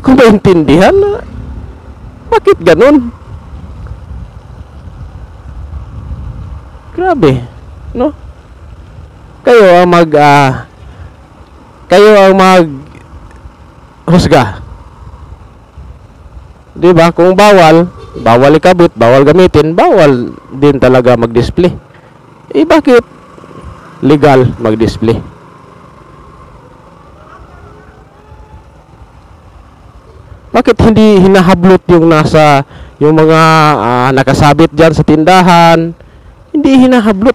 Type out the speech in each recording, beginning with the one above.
ko maintindihan. Bakit ganun? Grabe, no? Kayo ang husga. 'Di ba? Kung bawal ikabit, bawal gamitin, bawal din talaga mag-display. Bakit legal mag-display? Bakit hindi hinahablot yung mga nakasabit diyan sa tindahan? Hindi hinahablot.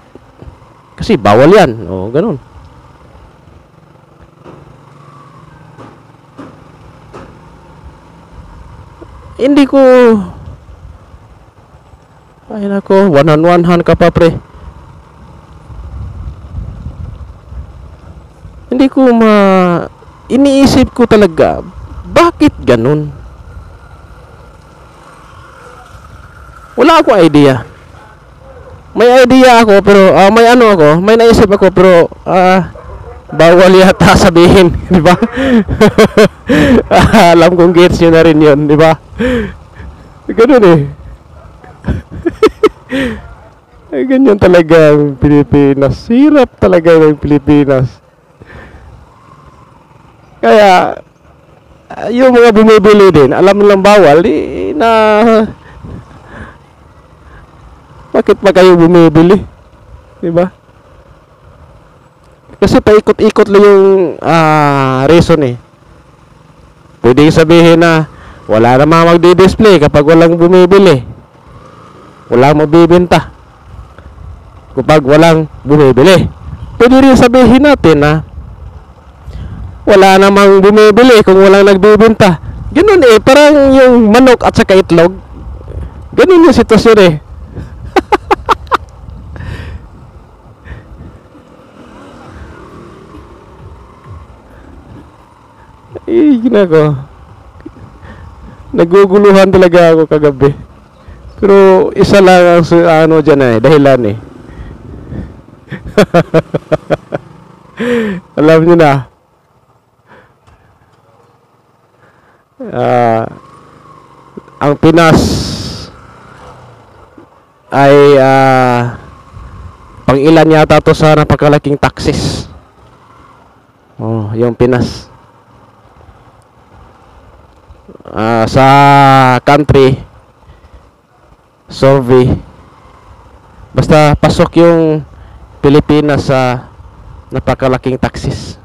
Kasi bawal 'yan. O, ganun. Hindi ko ay nako, one-on-one ka pa, pre. Hindi ko iniisip ko talaga, bakit ganun? Wala akong idea. May idea ako pero may naisip ako pero bawal yata sabihin, di ba? Alam kong gets nyo na rin yun, di ba? Ganun eh. Ay, ganyan talaga ang Pilipinas. Hirap talaga ng Pilipinas. Kaya yung mga bumibili din, alam nilang bawal, bakit pa kayo bumibili? Di ba? Kasi paikot-ikot lang yung reason eh. Pwede sabihin na wala namang magdi-display kapag walang bumibili. Walang magbibenta kapag walang bumibili. Pwede rin sabihin natin na wala namang bumibili kung walang nagbibenta. Ganun eh, parang yung manok at saka itlog. Ganun yung sitwasyon eh. Ginako. Naguguluhan talaga ako kagabi. Pero isa lang ang dyan dahilan eh. Alam niyo na. Ang Pinas ay pang-ilan yata to sa napakalaking taxes. Oh, yung Pinas. Sa country survey, basta pasok yung Pilipinas sa napakalaking taxes.